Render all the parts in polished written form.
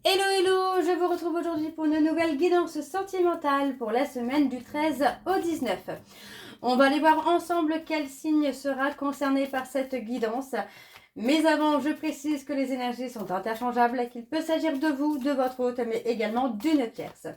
Hello hello, je vous retrouve aujourd'hui pour une nouvelle guidance sentimentale pour la semaine du 13 au 19. On va aller voir ensemble quel signe sera concerné par cette guidance. Mais avant, je précise que les énergies sont interchangeables et qu'il peut s'agir de vous, de votre hôte, mais également d'une tierce.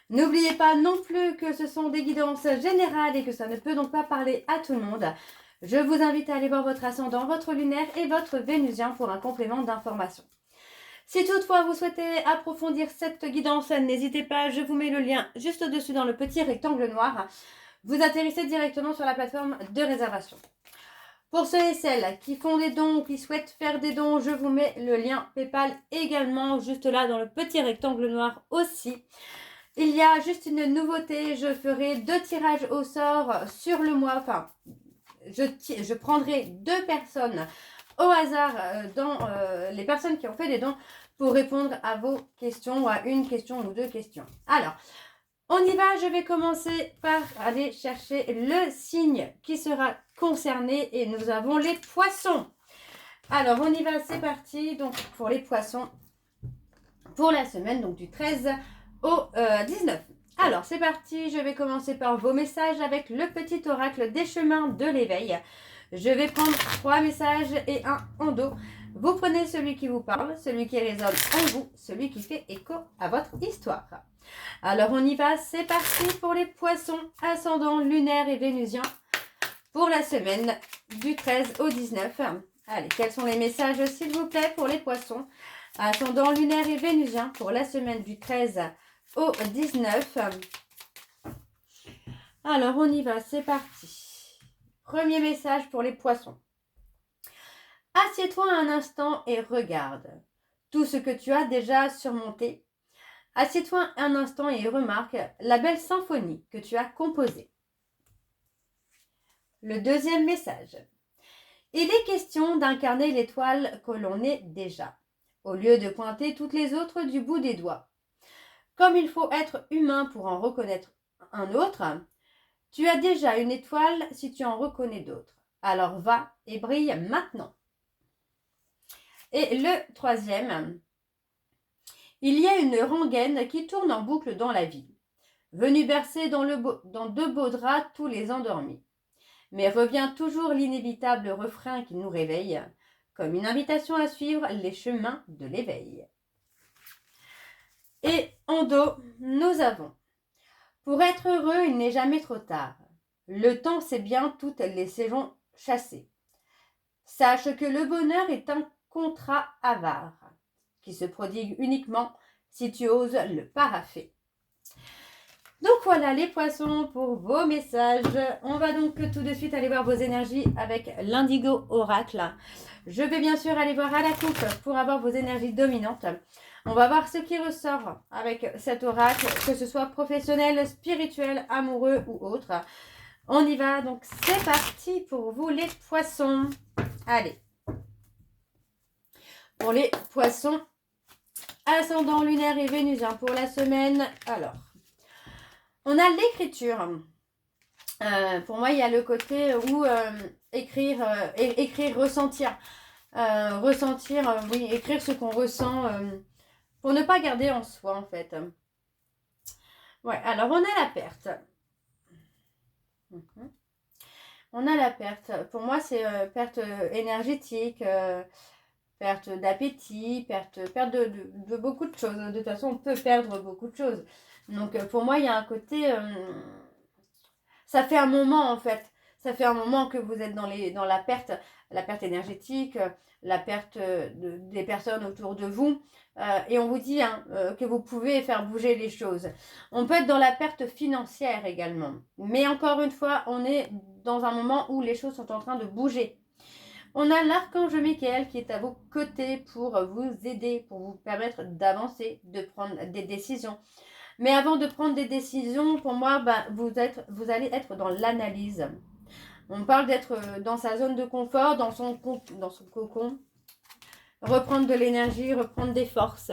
N'oubliez pas non plus que ce sont des guidances générales et que ça ne peut donc pas parler à tout le monde. Je vous invite à aller voir votre ascendant, votre lunaire et votre vénusien pour un complément d'information. Si toutefois vous souhaitez approfondir cette guidance, n'hésitez pas, je vous mets le lien juste au-dessus dans le petit rectangle noir. Vous atterrissez directement sur la plateforme de réservation. Pour ceux et celles qui font des dons ou qui souhaitent faire des dons, je vous mets le lien PayPal également juste là dans le petit rectangle noir aussi. Il y a juste une nouveauté, je ferai 2 tirages au sort sur le mois, enfin je prendrai 2 personnes au hasard dans les personnes qui ont fait des dons pour répondre à vos questions ou à une question ou 2 questions. Alors, on y va, je vais commencer par aller chercher le signe qui sera concerné et nous avons les poissons. Alors, on y va, c'est parti. Donc, pour les poissons, pour la semaine donc du 13 au 19. Alors, c'est parti, je vais commencer par vos messages avec le petit oracle des chemins de l'éveil. Je vais prendre 3 messages et un en dos. Vous prenez celui qui vous parle, celui qui résonne en vous, celui qui fait écho à votre histoire. Alors on y va, c'est parti pour les poissons, ascendant lunaire et vénusien pour la semaine du 13 au 19. Allez, quels sont les messages s'il vous plaît pour les poissons, ascendant lunaire et vénusien pour la semaine du 13 au 19. Alors on y va, c'est parti. Premier message pour les poissons. Assieds-toi un instant et regarde tout ce que tu as déjà surmonté. Assieds-toi un instant et remarque la belle symphonie que tu as composée. Le deuxième message. Il est question d'incarner l'étoile que l'on est déjà, au lieu de pointer toutes les autres du bout des doigts. Comme il faut être humain pour en reconnaître un autre, tu as déjà une étoile si tu en reconnais d'autres. Alors va et brille maintenant. Et le troisième, il y a une rengaine qui tourne en boucle dans la vie, venue bercer dans de beaux draps tous les endormis. Mais revient toujours l'inévitable refrain qui nous réveille, comme une invitation à suivre les chemins de l'éveil. Et en dos, nous avons « Pour être heureux, il n'est jamais trop tard. Le temps sait bien toutes les saisons chassées. Sache que le bonheur est un contrat avare, qui se prodigue uniquement si tu oses le paraffer. » Donc voilà les poissons pour vos messages. On va donc tout de suite aller voir vos énergies avec l'indigo oracle. Je vais bien sûr aller voir à la coupe pour avoir vos énergies dominantes. On va voir ce qui ressort avec cet oracle, que ce soit professionnel, spirituel, amoureux ou autre. On y va, donc c'est parti pour vous les poissons. Allez. Pour les poissons, ascendant lunaire et vénusien pour la semaine. Alors, on a l'écriture. Pour moi, il y a le côté où écrire, ressentir. Oui, écrire ce qu'on ressent pour ne pas garder en soi, en fait. Ouais, alors on a la perte. On a la perte. Pour moi, c'est perte énergétique, perte d'appétit, perte de beaucoup de choses. De toute façon, on peut perdre beaucoup de choses. Donc, pour moi, il y a un côté... ça fait un moment, en fait. Ça fait un moment que vous êtes dans la perte énergétique, la perte des personnes autour de vous. Et on vous dit que vous pouvez faire bouger les choses. On peut être dans la perte financière également. Mais encore une fois, on est dans un moment où les choses sont en train de bouger. On a l'archange Michael qui est à vos côtés pour vous aider, pour vous permettre d'avancer, de prendre des décisions. Mais avant de prendre des décisions, pour moi, vous allez être dans l'analyse. On parle d'être dans sa zone de confort, dans son cocon. Reprendre de l'énergie, reprendre des forces.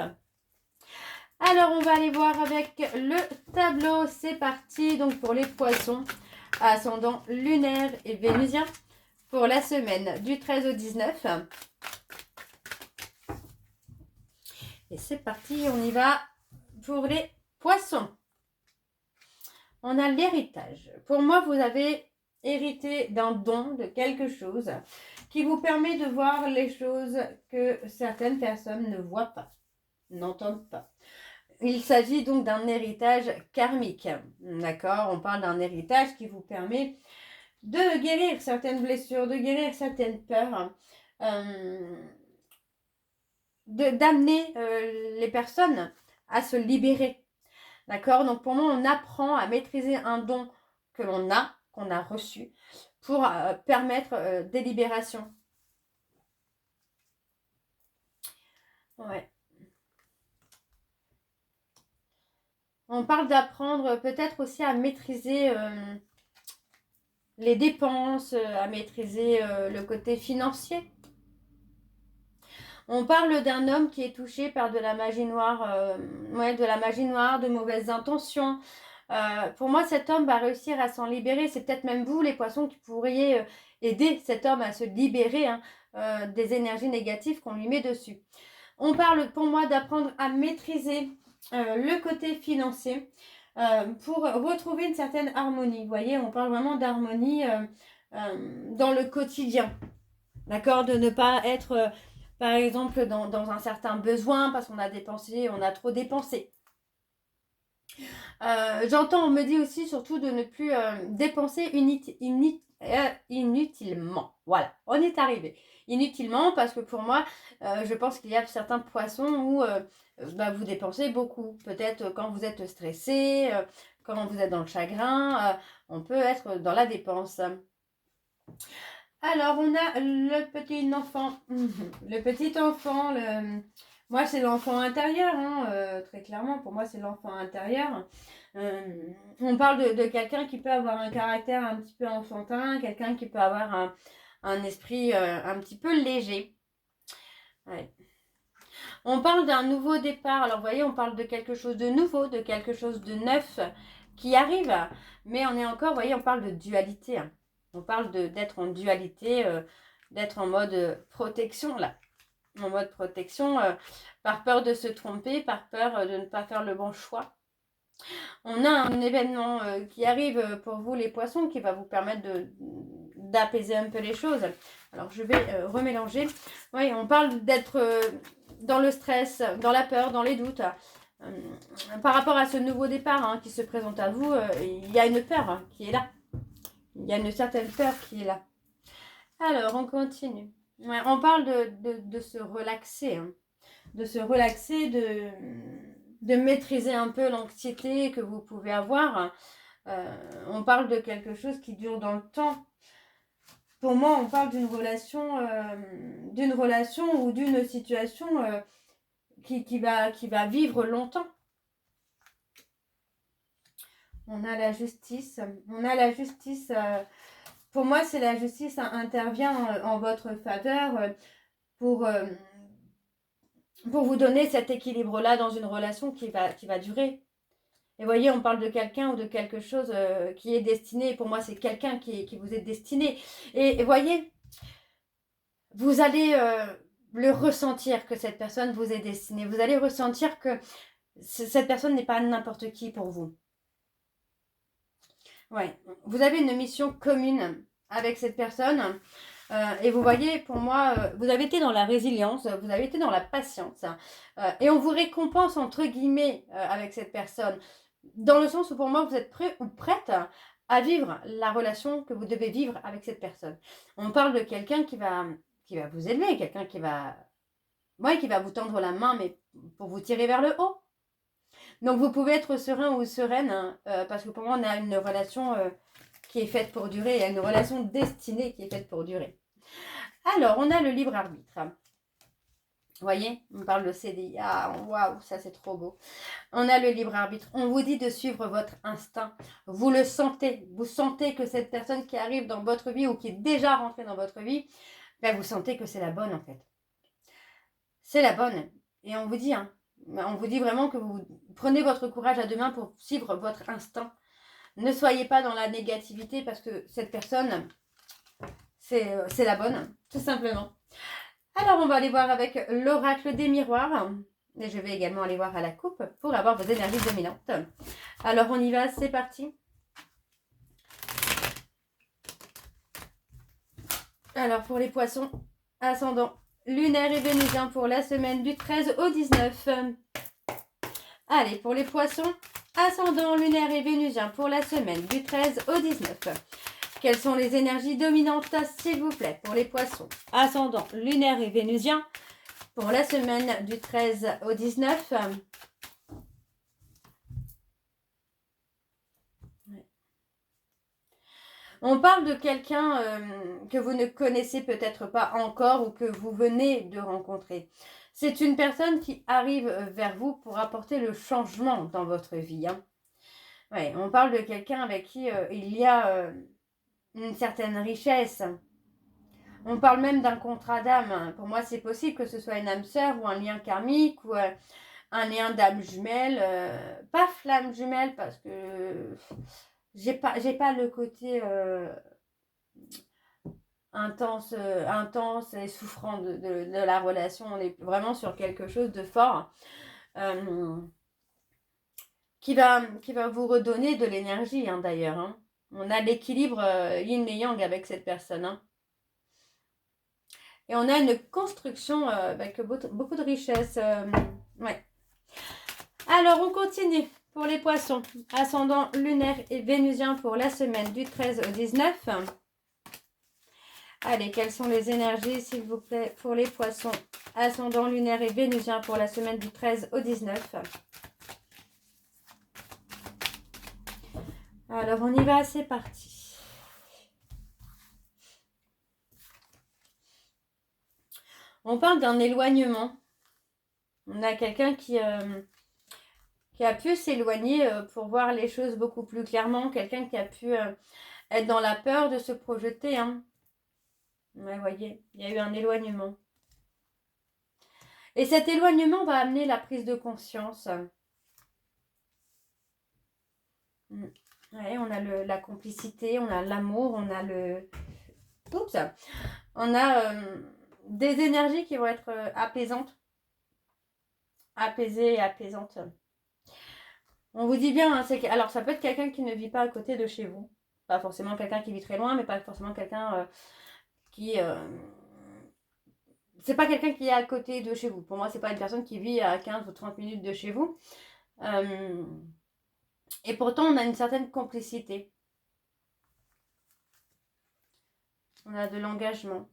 Alors, on va aller voir avec le tableau. C'est parti. Donc, pour les poissons, ascendant lunaire et vénusien, pour la semaine du 13 au 19. Et c'est parti, on y va pour les poissons. On a l'héritage. Pour moi, vous avez hérité d'un don, de quelque chose qui vous permet de voir les choses que certaines personnes ne voient pas, n'entendent pas. Il s'agit donc d'un héritage karmique. D'accord? On parle d'un héritage qui vous permet de guérir certaines blessures, de guérir certaines peurs, d'amener les personnes à se libérer. D'accord? Donc pour moi, on apprend à maîtriser un don que l'on a, qu'on a reçu, pour permettre des libérations. Ouais. On parle d'apprendre peut-être aussi à maîtriser les dépenses, à maîtriser le côté financier. On parle d'un homme qui est touché par de la magie noire, de mauvaises intentions. Pour moi, cet homme va réussir à s'en libérer. C'est peut-être même vous, les poissons, qui pourriez aider cet homme à se libérer des énergies négatives qu'on lui met dessus. On parle pour moi d'apprendre à maîtriser le côté financier pour retrouver une certaine harmonie. Vous voyez, on parle vraiment d'harmonie dans le quotidien. D'accord? De ne pas être, par exemple, dans un certain besoin parce qu'on a dépensé, on a trop dépensé. J'entends, on me dit aussi surtout de ne plus dépenser inutilement. Voilà, on est arrivé. Inutilement parce que pour moi, je pense qu'il y a certains poissons où vous dépensez beaucoup. Peut-être quand vous êtes stressé, quand vous êtes dans le chagrin, on peut être dans la dépense. Alors, on a le petit enfant. Le petit enfant, moi, c'est l'enfant intérieur, très clairement. Pour moi, c'est l'enfant intérieur. On parle de quelqu'un qui peut avoir un caractère un petit peu enfantin, quelqu'un qui peut avoir un esprit un petit peu léger. Ouais. On parle d'un nouveau départ. Alors, vous voyez, on parle de quelque chose de nouveau, de quelque chose de neuf qui arrive. Mais on est encore, vous voyez, on parle de dualité. On parle d'être en dualité, d'être en mode protection, là. En mode protection, par peur de se tromper, par peur de ne pas faire le bon choix. On a un événement qui arrive pour vous, les poissons, qui va vous permettre d'apaiser un peu les choses. Alors, je vais remélanger. Oui, on parle d'être dans le stress, dans la peur, dans les doutes. Par rapport à ce nouveau départ qui se présente à vous, il y a une peur qui est là. Il y a une certaine peur qui est là. Alors, on continue. Ouais, on parle de se relaxer. De se relaxer, de maîtriser un peu l'anxiété que vous pouvez avoir. On parle de quelque chose qui dure dans le temps. Pour moi, on parle d'une relation ou d'une situation qui va vivre longtemps. On a la justice. Pour moi, c'est la justice intervient en votre faveur pour vous donner cet équilibre-là dans une relation qui va durer. Et vous voyez, on parle de quelqu'un ou de quelque chose qui est destiné. Pour moi, c'est quelqu'un qui vous est destiné. Et vous voyez, vous allez le ressentir que cette personne vous est destinée. Vous allez ressentir que cette personne n'est pas n'importe qui pour vous. Ouais, vous avez une mission commune avec cette personne. Et vous voyez, pour moi, vous avez été dans la résilience, vous avez été dans la patience. Et on vous récompense, entre guillemets, avec cette personne. Dans le sens où, pour moi, vous êtes prêt ou prête à vivre la relation que vous devez vivre avec cette personne. On parle de quelqu'un qui va vous élever, quelqu'un qui va vous tendre la main, mais pour vous tirer vers le haut. Donc, vous pouvez être serein ou sereine, parce que pour moi, on a une relation qui est faite pour durer. Il y a une relation destinée qui est faite pour durer. Alors, on a le libre arbitre. Vous voyez, on parle de CDI. Ah, waouh, ça c'est trop beau. On a le libre arbitre. On vous dit de suivre votre instinct. Vous le sentez. Vous sentez que cette personne qui arrive dans votre vie ou qui est déjà rentrée dans votre vie, vous sentez que c'est la bonne en fait. C'est la bonne. Et on vous dit vraiment que vous prenez votre courage à deux mains pour suivre votre instinct. Ne soyez pas dans la négativité parce que cette personne, c'est la bonne, tout simplement. Alors, on va aller voir avec l'oracle des miroirs. Et je vais également aller voir à la coupe pour avoir vos énergies dominantes. Alors, on y va, c'est parti. Alors, pour les poissons, ascendant lunaire et vénusien pour la semaine du 13 au 19. Allez, pour les poissons, ascendant lunaire et vénusien pour la semaine du 13 au 19. Quelles sont les énergies dominantes, s'il vous plaît, pour les poissons, ascendant lunaire et vénusien pour la semaine du 13 au 19. On parle de quelqu'un que vous ne connaissez peut-être pas encore ou que vous venez de rencontrer. C'est une personne qui arrive vers vous pour apporter le changement dans votre vie. Hein. Ouais, on parle de quelqu'un avec qui il y a une certaine richesse. On parle même d'un contrat d'âme. Pour moi, c'est possible que ce soit une âme sœur ou un lien karmique ou un lien d'âme jumelle. Pas flamme jumelle parce que j'ai pas le côté intense et souffrant de la relation. On est vraiment sur quelque chose de fort qui va vous redonner de l'énergie hein, d'ailleurs. Hein. On a l'équilibre yin et yang avec cette personne. Hein. Et on a une construction avec beaucoup de richesse. Ouais. Alors, on continue pour les poissons. Ascendant lunaire et vénusien pour la semaine du 13 au 19. Allez, quelles sont les énergies, s'il vous plaît, pour les poissons. Ascendant lunaire et vénusien pour la semaine du 13 au 19. Alors, on y va, c'est parti. On parle d'un éloignement. On a quelqu'un qui a pu s'éloigner pour voir les choses beaucoup plus clairement. Quelqu'un qui a pu être dans la peur de se projeter. Hein. Ouais, vous voyez, il y a eu un éloignement. Et cet éloignement va amener la prise de conscience. Ouais, on a la complicité, on a l'amour, on a le... Oups. On a des énergies qui vont être apaisantes. Apaisées et apaisantes. On vous dit bien, hein, alors ça peut être quelqu'un qui ne vit pas à côté de chez vous. Pas forcément quelqu'un qui vit très loin, mais pas forcément quelqu'un qui... c'est pas quelqu'un qui est à côté de chez vous. Pour moi, c'est pas une personne qui vit à 15 ou 30 minutes de chez vous. Et pourtant, on a une certaine complicité. On a de l'engagement.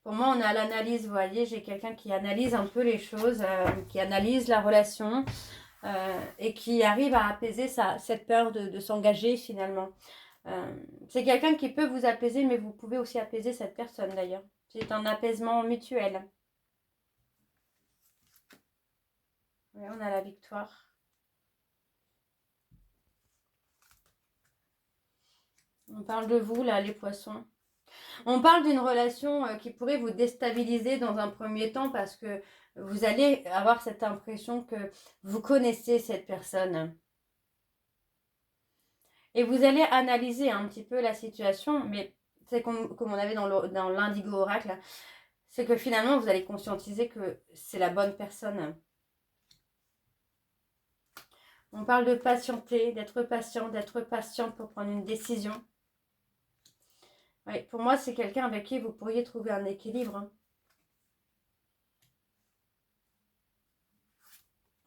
Pour moi, on a l'analyse, vous voyez, j'ai quelqu'un qui analyse un peu les choses, qui analyse la relation et qui arrive à apaiser cette peur de s'engager finalement. C'est quelqu'un qui peut vous apaiser, mais vous pouvez aussi apaiser cette personne d'ailleurs. C'est un apaisement mutuel. Ouais, on a la victoire. On parle de vous là, les poissons. On parle d'une relation qui pourrait vous déstabiliser dans un premier temps parce que vous allez avoir cette impression que vous connaissez cette personne. Et vous allez analyser un petit peu la situation, mais c'est comme on avait dans l'Indigo Oracle, c'est que finalement vous allez conscientiser que c'est la bonne personne. On parle de patienter, d'être patient pour prendre une décision. Oui, pour moi, c'est quelqu'un avec qui vous pourriez trouver un équilibre. Hein.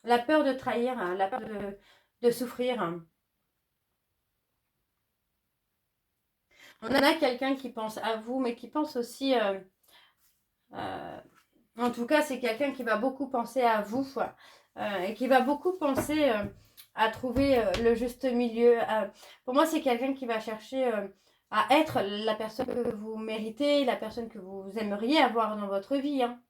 La peur de trahir, hein, la peur de souffrir. Hein. On en a quelqu'un qui pense à vous, mais qui pense aussi... en tout cas, c'est quelqu'un qui va beaucoup penser à vous et qui va beaucoup penser à trouver le juste milieu. Pour moi, c'est quelqu'un qui va chercher... à être la personne que vous méritez, la personne que vous aimeriez avoir dans votre vie. Hein.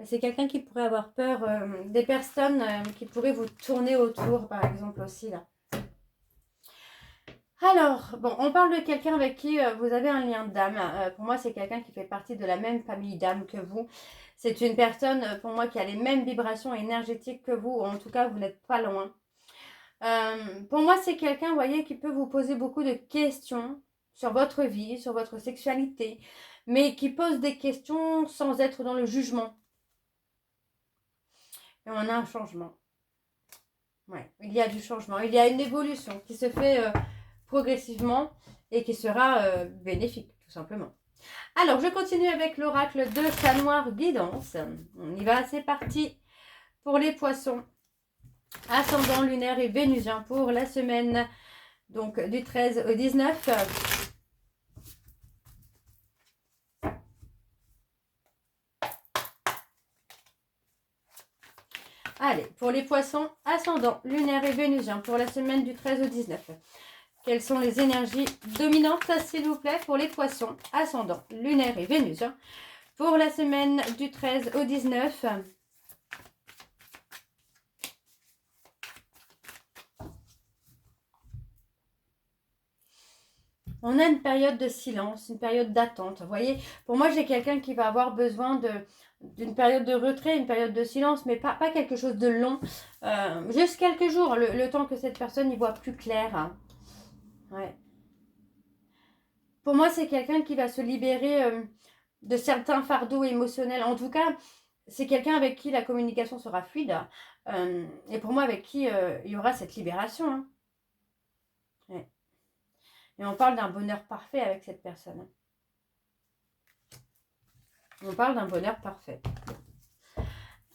C'est quelqu'un qui pourrait avoir peur des personnes qui pourraient vous tourner autour, par exemple, aussi, là. Alors, bon, on parle de quelqu'un avec qui vous avez un lien d'âme. Pour moi, c'est quelqu'un qui fait partie de la même famille d'âme que vous. C'est une personne, pour moi, qui a les mêmes vibrations énergétiques que vous. Ou en tout cas, vous n'êtes pas loin. Pour moi, c'est quelqu'un, vous voyez, qui peut vous poser beaucoup de questions sur votre vie, sur votre sexualité, mais qui pose des questions sans être dans le jugement. Et on a un changement. Ouais, il y a du changement, il y a une évolution qui se fait progressivement et qui sera bénéfique, tout simplement. Alors, je continue avec l'oracle de Chat Noir Guidance. On y va, c'est parti pour les poissons. Ascendant lunaire et vénusien pour la semaine donc du 13 au 19. Allez, pour les poissons, ascendant lunaire et vénusien pour la semaine du 13 au 19. Quelles sont les énergies dominantes, s'il vous plaît, pour les poissons, ascendant lunaire et vénusien pour la semaine du 13 au 19. On a une période de silence, une période d'attente. Vous voyez, pour moi, j'ai quelqu'un qui va avoir besoin d'une période de retrait, une période de silence, mais pas quelque chose de long. Juste quelques jours, le temps que cette personne y voit plus clair. Hein. Ouais. Pour moi, c'est quelqu'un qui va se libérer de certains fardeaux émotionnels. En tout cas, c'est quelqu'un avec qui la communication sera fluide. Et pour moi, avec qui il y aura cette libération. Hein. Ouais. Et on parle d'un bonheur parfait avec cette personne. On parle d'un bonheur parfait.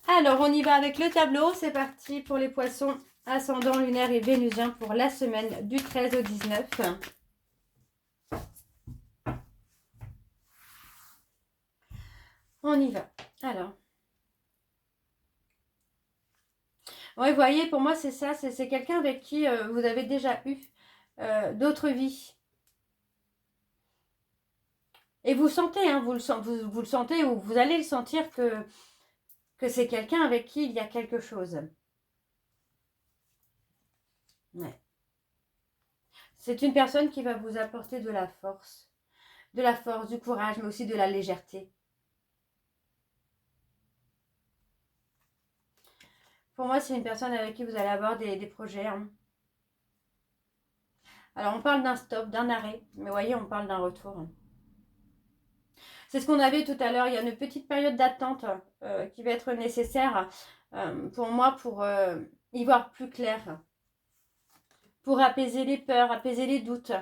Alors, on y va avec le tableau. C'est parti pour les poissons ascendant lunaire et vénusien pour la semaine du 13 au 19. On y va. Alors. Oui, vous voyez, pour moi, c'est ça. C'est quelqu'un avec qui vous avez déjà eu d'autres vies. Et vous sentez, hein, vous le sentez ou vous allez le sentir que c'est quelqu'un avec qui il y a quelque chose. Ouais. C'est une personne qui va vous apporter de la force, du courage, mais aussi de la légèreté. Pour moi, c'est une personne avec qui vous allez avoir des projets. Hein. Alors, on parle d'un stop, d'un arrêt, mais vous voyez, on parle d'un retour. Hein. C'est ce qu'on avait tout à l'heure. Il y a une petite période d'attente qui va être nécessaire pour moi pour y voir plus clair. Pour apaiser les peurs, apaiser les doutes.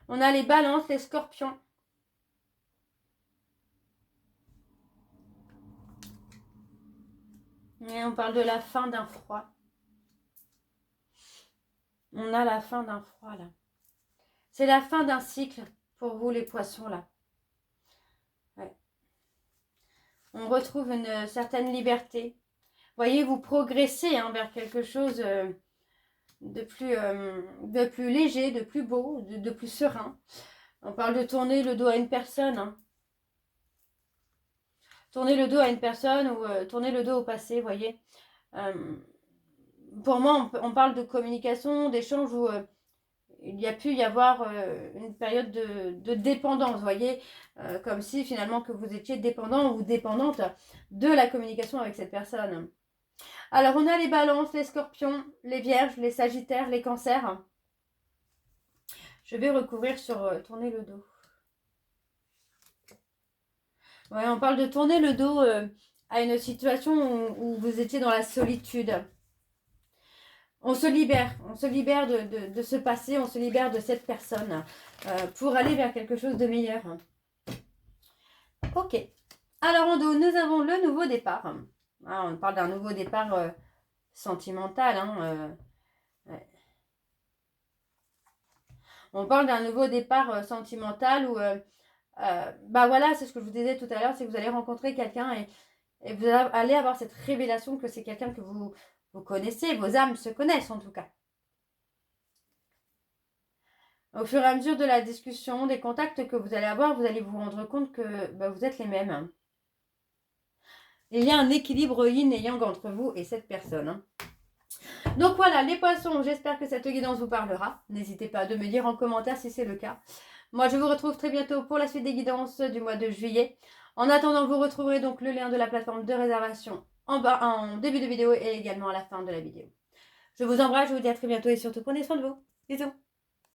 On a les balances, les scorpions. Et on parle de la fin d'un froid. On a la fin d'un froid là. C'est la fin d'un cycle pour vous les poissons là. Ouais. On retrouve une certaine liberté. Vous voyez, vous progressez hein, vers quelque chose de plus léger, de plus beau, de plus serein. On parle de tourner le dos à une personne. Hein. Tourner le dos à une personne ou tourner le dos au passé, vous voyez. Pour moi, on parle de communication, d'échange où il y a pu y avoir une période de dépendance, vous voyez, comme si finalement que vous étiez dépendant ou dépendante de la communication avec cette personne. Alors, on a les balances, les scorpions, les vierges, les sagittaires, les cancers. Je vais recouvrir sur tourner le dos. Ouais, on parle de tourner le dos à une situation où vous étiez dans la solitude. On se libère de ce passé, on se libère de cette personne pour aller vers quelque chose de meilleur. Ok. Alors en dos, nous avons le nouveau départ. Ah, on parle d'un nouveau départ sentimental. Hein, ouais. On parle d'un nouveau départ sentimental où, bah voilà, c'est ce que je vous disais tout à l'heure, c'est que vous allez rencontrer quelqu'un et vous allez avoir cette révélation que c'est quelqu'un que vous connaissez, vos âmes se connaissent en tout cas. Au fur et à mesure de la discussion, des contacts que vous allez avoir, vous allez vous rendre compte que bah, vous êtes les mêmes. Il y a un équilibre yin et yang entre vous et cette personne. Hein. Donc voilà, les poissons, j'espère que cette guidance vous parlera. N'hésitez pas à me dire en commentaire si c'est le cas. Moi, je vous retrouve très bientôt pour la suite des guidances du mois de juillet. En attendant, vous retrouverez donc le lien de la plateforme de réservation en bas, en début de vidéo et également à la fin de la vidéo. Je vous embrasse, je vous dis à très bientôt et surtout prenez soin de vous. Bisous.